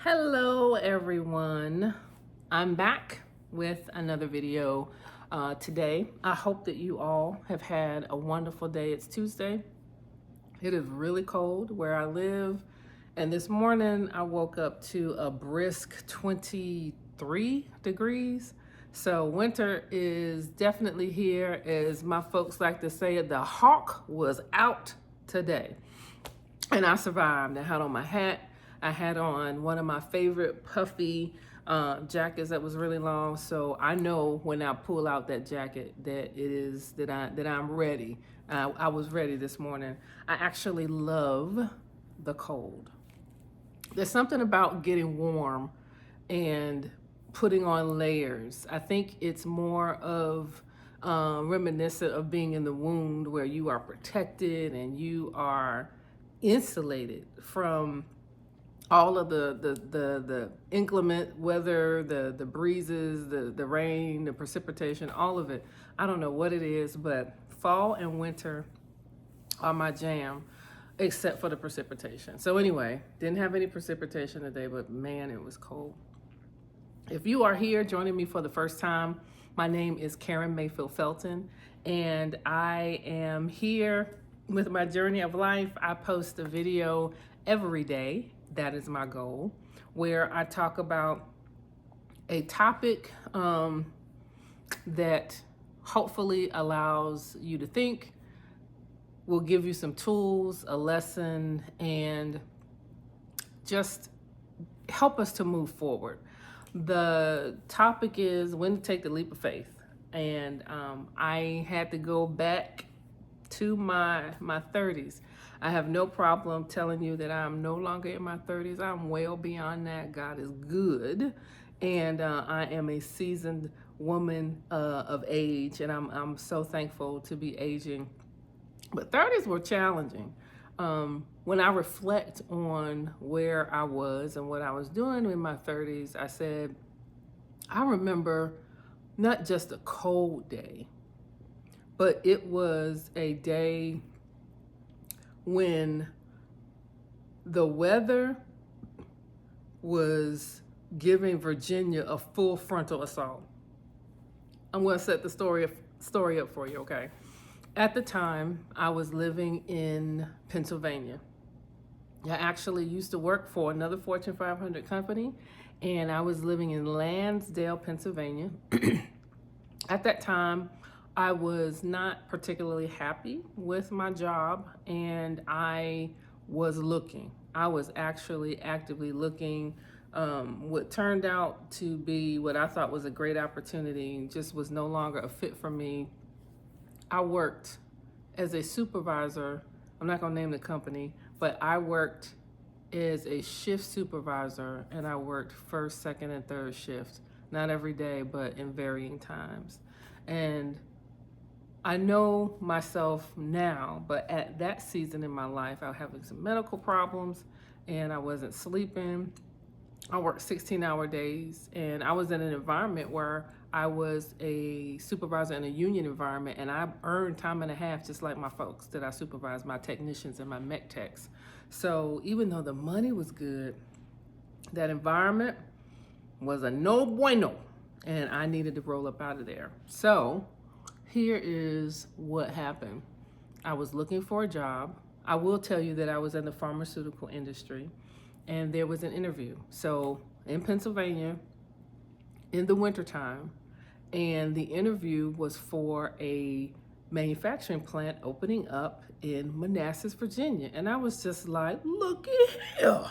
Hello everyone, I'm back with another video today. I hope that you all have had a wonderful day. It's Tuesday. It is really cold where I live, and this morning I woke up to a brisk 23 degrees. So winter is definitely here. As my folks like to say, the hawk was out today. And I survived. I had on my hat. I had on one of my favorite puffy jackets that was really long. So I know when I pull out that jacket that I'm ready. I was ready this morning. I actually love the cold. There's something about getting warm and putting on layers. I think it's more of reminiscent of being in the wound where you are protected and you are insulated from all of the inclement weather, the breezes, the rain, the precipitation, all of it. I don't know what it is, but fall and winter are my jam, except for the precipitation. So anyway, didn't have any precipitation today, but man, it was cold. If you are here joining me for the first time, my name is Karen Mayfield Felton, and I am here with my journey of life. I post a video every day. That is my goal, where I talk about a topic that hopefully allows you to think, will give you some tools, a lesson, and just help us to move forward. The topic is when to take the leap of faith. And I had to go back to my 30s. I have no problem telling you that I'm no longer in my 30s. I'm well beyond that. God is good. And I am a seasoned woman of age, and I'm so thankful to be aging. But 30s were challenging. When I reflect on where I was and what I was doing in my 30s, I said, I remember not just a cold day, but it was a day when the weather was giving Virginia a full frontal assault. I'm going to set the story up for you, okay? At the time, I was living in Pennsylvania. I actually used to work for another Fortune 500 company, and I was living in Lansdale, Pennsylvania. At that time, I was not particularly happy with my job, and I was looking. I was actually actively looking. What turned out to be what I thought was a great opportunity just was no longer a fit for me. I worked as a supervisor. I'm not going to name the company, but I worked as a shift supervisor, and I worked first, second, and third shift. Not every day, but in varying times. And I know myself now, but at that season in my life, I was having some medical problems and I wasn't sleeping. I worked 16-hour days, and I was in an environment where I was a supervisor in a union environment, and I earned time and a half just like my folks that I supervised, my technicians and my mech techs. So even though the money was good, that environment was a no bueno, and I needed to roll up out of there. So here is what happened. I was looking for a job. I will tell you that I was in the pharmaceutical industry, and there was an interview. So in Pennsylvania, in the wintertime, and the interview was for a manufacturing plant opening up in Manassas, Virginia. And I was just like, look at here.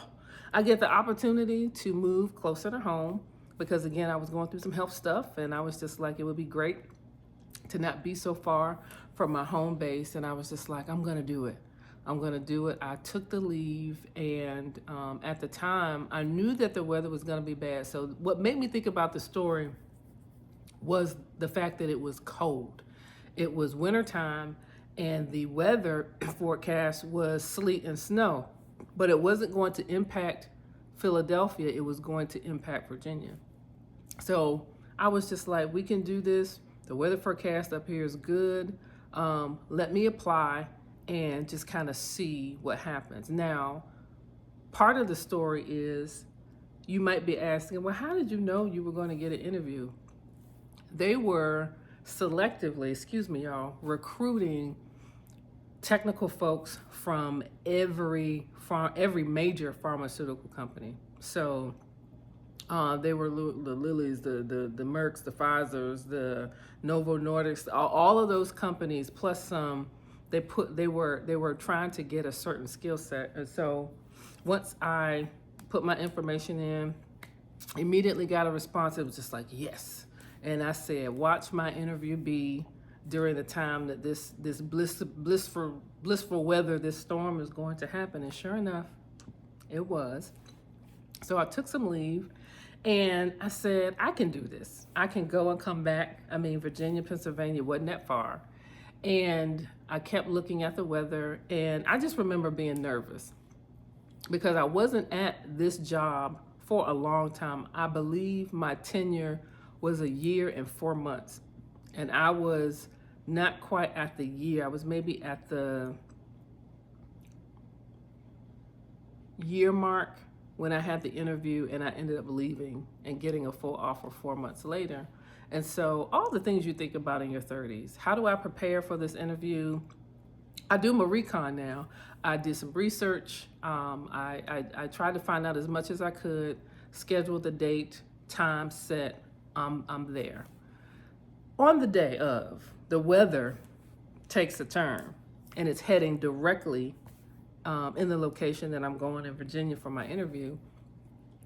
I get the opportunity to move closer to home because, again, I was going through some health stuff, and I was just like, it would be great to not be so far from my home base. And I was just like, I'm going to do it. I'm going to do it. I took the leave, and at the time, I knew that the weather was going to be bad. So what made me think about the story was the fact that it was cold. It was wintertime, and the weather forecast was sleet and snow, but it wasn't going to impact Philadelphia. It was going to impact Virginia. So I was just like, we can do this. The weather forecast up here is good. Let me apply and just kind of see what happens. Now, part of the story is You might be asking, well, how did you know you were going to get an interview? They were selectively, excuse me, y'all, recruiting technical folks from every major pharmaceutical company. So they were the Lilly's, the Merck's, the Pfizer's, the Novo Nordisk's, all of those companies, plus some. They were trying to get a certain skill set, and so once I put my information in, immediately got a response. It was just like yes, and I said, watch my interview be during the time that this blissful weather, this storm is going to happen, and sure enough, it was. So I took some leave. And I said, I can do this. I can go and come back. I mean, Virginia, Pennsylvania wasn't that far. And I kept looking at the weather. And I just remember being nervous because I wasn't at this job for a long time. I believe my tenure was 1 year and 4 months. And I was not quite at the year. I was maybe at the year mark when I had the interview, and I ended up leaving and getting a full offer 4 months later. And so all the things you think about in your 30s. How do I prepare for this interview? I do my recon now. I did some research. I tried to find out as much as I could, schedule the date, time set, I'm there. On the day of, the weather takes a turn, and it's heading directly in the location that I'm going in Virginia for my interview.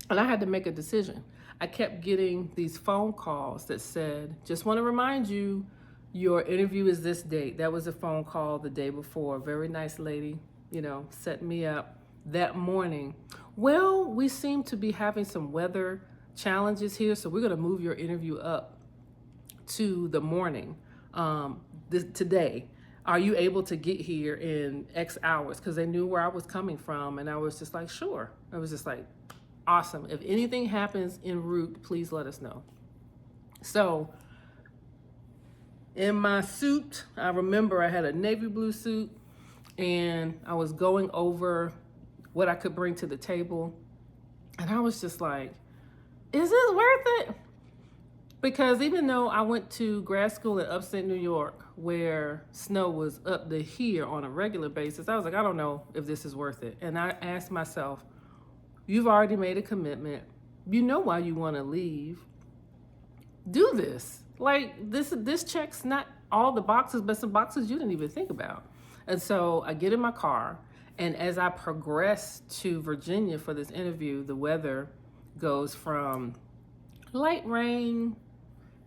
And I had to make a decision. I kept getting these phone calls that said, just want to remind you, your interview is this date. That was a phone call the day before. A very nice lady, set me up that morning. Well, we seem to be having some weather challenges here, so we're going to move your interview up to the morning today. Are you able to get here in X hours? Because they knew where I was coming from. And I was just like, sure. I was just like, awesome. If anything happens en route, please let us know. So in my suit, I remember I had a navy blue suit, and I was going over what I could bring to the table. And I was just like, is this worth it? Because even though I went to grad school in upstate New York, where snow was up to here on a regular basis, I was like, I don't know if this is worth it. And I asked myself, you've already made a commitment. You know why you want to leave. Do this. Like, this checks not all the boxes, but some boxes you didn't even think about. And so I get in my car, and as I progress to Virginia for this interview, the weather goes from light rain.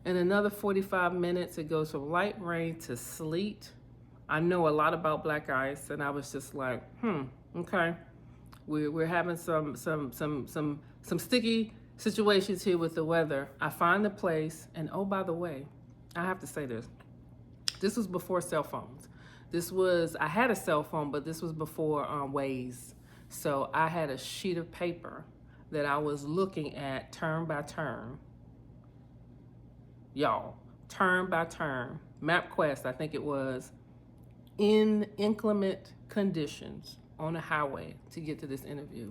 In another 45 minutes, it goes from light rain to sleet. I know a lot about black ice, and I was just like, okay. We're having some sticky situations here with the weather. I find the place, and oh, by the way, I have to say this. This was before cell phones. I had a cell phone, but this was before Waze. So I had a sheet of paper that I was looking at turn by turn. Y'all, turn by turn, MapQuest, I think it was, in inclement conditions on a highway to get to this interview.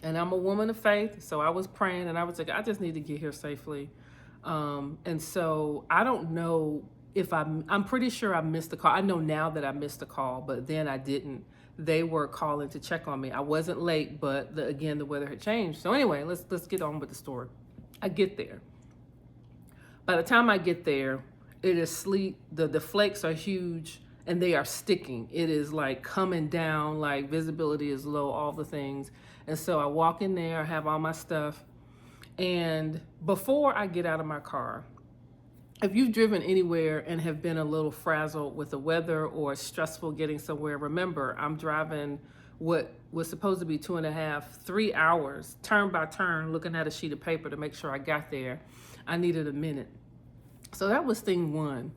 And I'm a woman of faith, so I was praying, and I was like, I just need to get here safely. And so I don't know if I'm pretty sure I missed the call. I know now that I missed the call, but then I didn't. They were calling to check on me. I wasn't late, but again, the weather had changed. So anyway, let's get on with the story. I get there. By the time I get there, it is sleet. The flakes are huge, and they are sticking. It is like coming down, like visibility is low, all the things. And so I walk in there, I have all my stuff. And before I get out of my car, if you've driven anywhere and have been a little frazzled with the weather or stressful getting somewhere, remember, I'm driving what was supposed to be 2.5, 3 hours, turn by turn, looking at a sheet of paper to make sure I got there. I needed a minute. So that was thing one.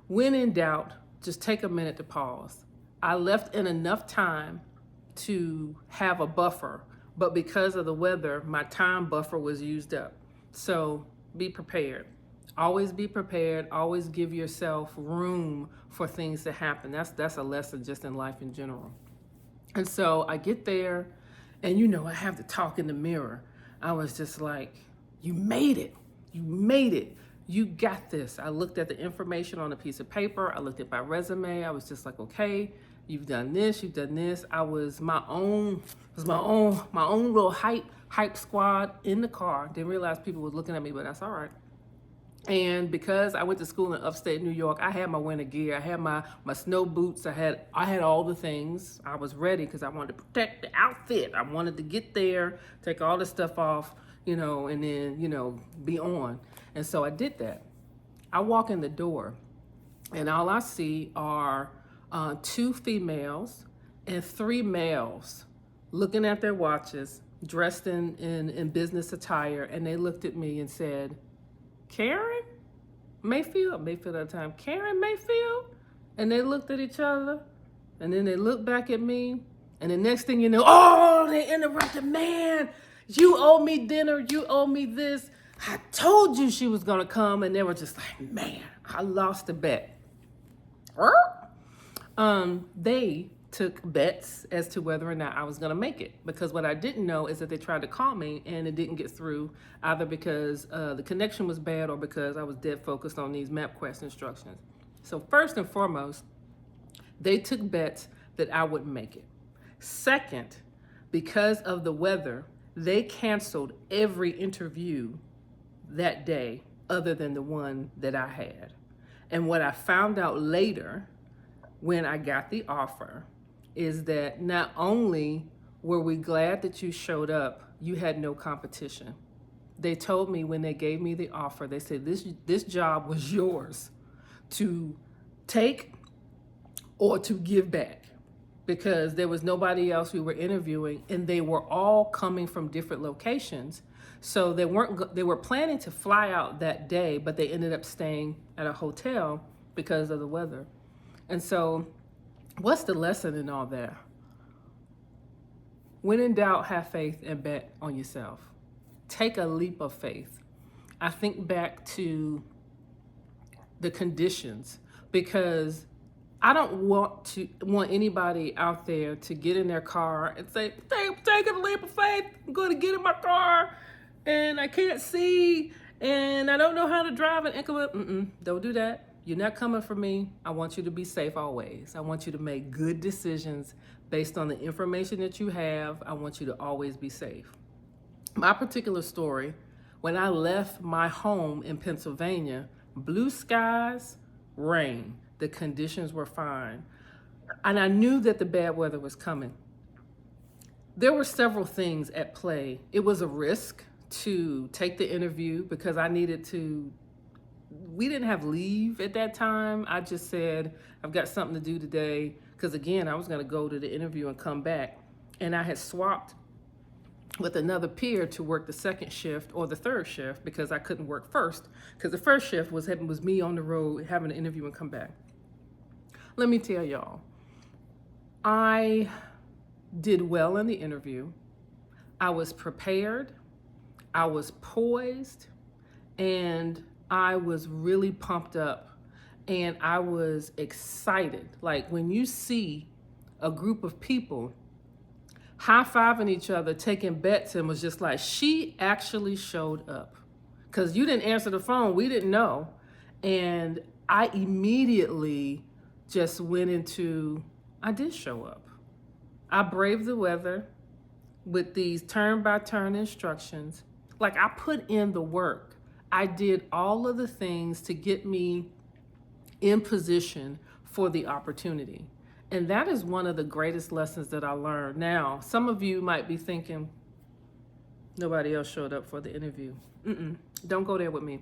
When in doubt, just take a minute to pause. I left in enough time to have a buffer, but because of the weather, my time buffer was used up. So be prepared. Always be prepared. Always give yourself room for things to happen. That's a lesson just in life in general. And so I get there, and I have to talk in the mirror. I was just like, you made it. You made it. You got this. I looked at the information on a piece of paper. I looked at my resume. I was just like, okay, you've done this, you've done this. I was my own little hype squad in the car. Didn't realize people were looking at me, but that's all right. And because I went to school in upstate New York, I had my winter gear. I had my snow boots. I had all the things. I was ready because I wanted to protect the outfit. I wanted to get there, take all the stuff off, and then, be on. And so I did that. I walk in the door and all I see are 2 females and 3 males looking at their watches, dressed in business attire. And they looked at me and said, Karen Mayfield at the time, Karen Mayfield? And they looked at each other, and then they looked back at me, and the next thing you know, oh, they interrupted, man, you owe me dinner, you owe me this. I told you she was gonna come, and they were just like, man, I lost a bet. They took bets as to whether or not I was gonna make it, because what I didn't know is that they tried to call me and it didn't get through, either because the connection was bad or because I was dead focused on these MapQuest instructions. So first and foremost, they took bets that I wouldn't make it. Second, because of the weather, they canceled every interview that day other than the one that I had. And what I found out later when I got the offer is that not only were we glad that you showed up, you had no competition. They told me when they gave me the offer, they said this job was yours to take or to give back, because there was nobody else we were interviewing, and they were all coming from different locations. So they were planning to fly out that day, but they ended up staying at a hotel because of the weather. And so what's the lesson in all that? When in doubt, have faith and bet on yourself. Take a leap of faith. I think back to the conditions, because I don't want anybody out there to get in their car and say, take a leap of faith, I'm going to get in my car and I can't see and I don't know how to drive an inclement. Don't do that. You're not coming for me. I want you to be safe always. I want you to make good decisions based on the information that you have. I want you to always be safe. My particular story, when I left my home in Pennsylvania, blue skies, rain. The conditions were fine. And I knew that the bad weather was coming. There were several things at play. It was a risk to take the interview because we didn't have leave at that time. I just said, I've got something to do today. Because again, I was going to go to the interview and come back. And I had swapped with another peer to work the second shift or the third shift because I couldn't work first. Because the first shift was me on the road having an interview and come back. Let me tell y'all, I did well in the interview. I was prepared. I was poised. And I was really pumped up and I was excited. Like when you see a group of people high-fiving each other, taking bets, and was just like, she actually showed up. Because you didn't answer the phone, we didn't know. And I immediately just went into, I did show up. I braved the weather with these turn-by-turn instructions. Like I put in the work. I did all of the things to get me in position for the opportunity. And that is one of the greatest lessons that I learned. Now, some of you might be thinking, nobody else showed up for the interview. Don't go there with me.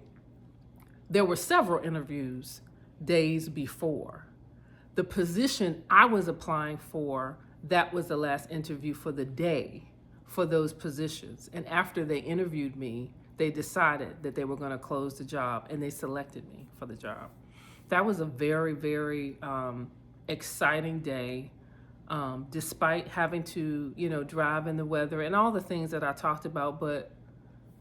There were several interviews days before. The position I was applying for, that was the last interview for the day for those positions. And after they interviewed me, they decided that they were going to close the job and they selected me for the job. That was a very, very exciting day, despite having to, drive in the weather and all the things that I talked about. But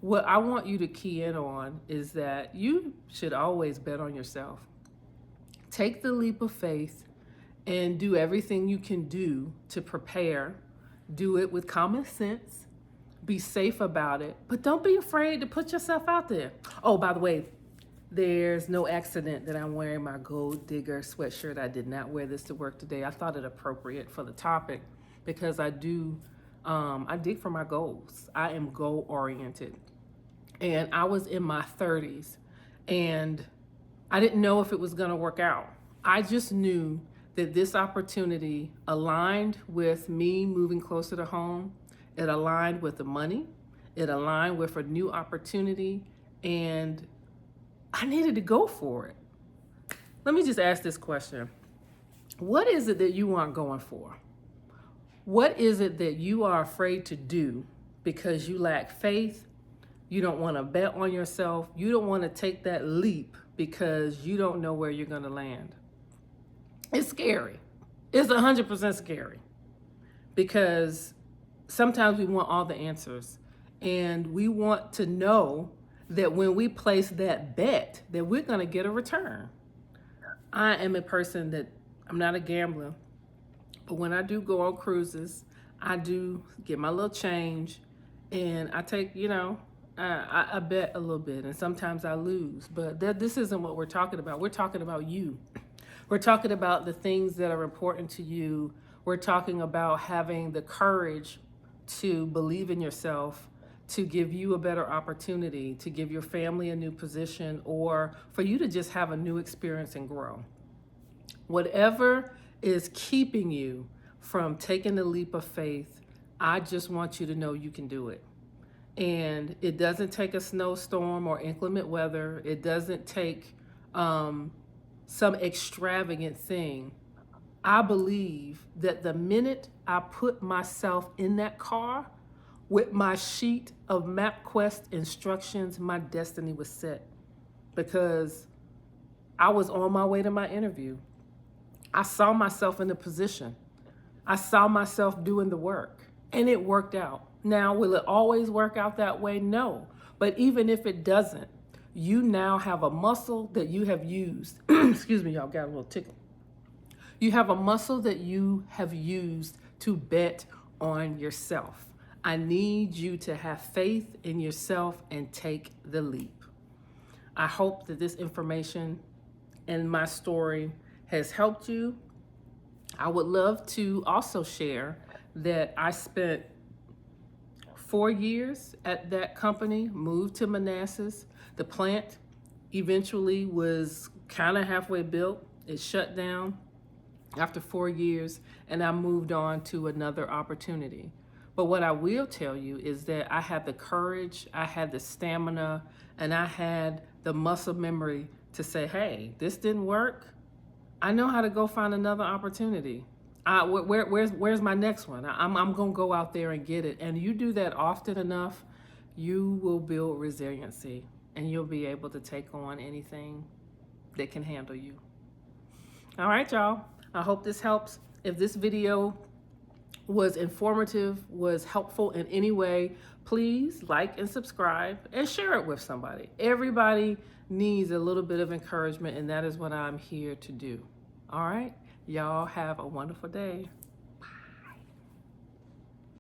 what I want you to key in on is that you should always bet on yourself. Take the leap of faith and do everything you can do to prepare. Do it with common sense, be safe about it, but don't be afraid to put yourself out there. Oh, by the way, there's no accident that I'm wearing my gold digger sweatshirt. I did not wear this to work today. I thought it appropriate for the topic because I dig for my goals. I am goal oriented. And I was in my 30s and I didn't know if it was going to work out. I just knew that this opportunity aligned with me moving closer to home. It aligned with the money. It aligned with a new opportunity, and I needed to go for it. Let me just ask this question. What is it that you aren't going for? What is it that you are afraid to do because you lack faith? You don't want to bet on yourself. You don't want to take that leap because you don't know where you're going to land. It's scary. It's 100% scary because sometimes we want all the answers, and we want to know that when we place that bet that we're going to get a return. I am a person that I'm not a gambler, but when I do go on cruises, I do get my little change and I take, I bet a little bit, and sometimes I lose, but this isn't what we're talking about. We're talking about you. We're talking about the things that are important to you. We're talking about having the courage to believe in yourself, to give you a better opportunity, to give your family a new position, or for you to just have a new experience and grow. Whatever is keeping you from taking the leap of faith, I just want you to know you can do it. And it doesn't take a snowstorm or inclement weather. It doesn't take some extravagant thing. I believe that the minute I put myself in that car with my sheet of MapQuest instructions, my destiny was set, because I was on my way to my interview. I saw myself in the position. I saw myself doing the work, and it worked out. Now, will it always work out that way? No. But even if it doesn't, you now have a muscle that you have used. Excuse me, y'all, got a little tickle. You have a muscle that you have used to bet on yourself. I need you to have faith in yourself and take the leap. I hope that this information and my story has helped you. I would love to also share that I spent 4 years at that company, moved to Manassas. The plant eventually was kind of halfway built. It shut down after 4 years, and I moved on to another opportunity. But what I will tell you is that I had the courage, I had the stamina, and I had the muscle memory to say, hey, this didn't work. I know how to go find another opportunity. Where's my next one? I'm going to go out there and get it. And you do that often enough, you will build resiliency, and you'll be able to take on anything that can handle you. All right, y'all. I hope this helps. If this video was informative, was helpful in any way, please like and subscribe and share it with somebody. Everybody needs a little bit of encouragement, and that is what I'm here to do. All right? Y'all have a wonderful day.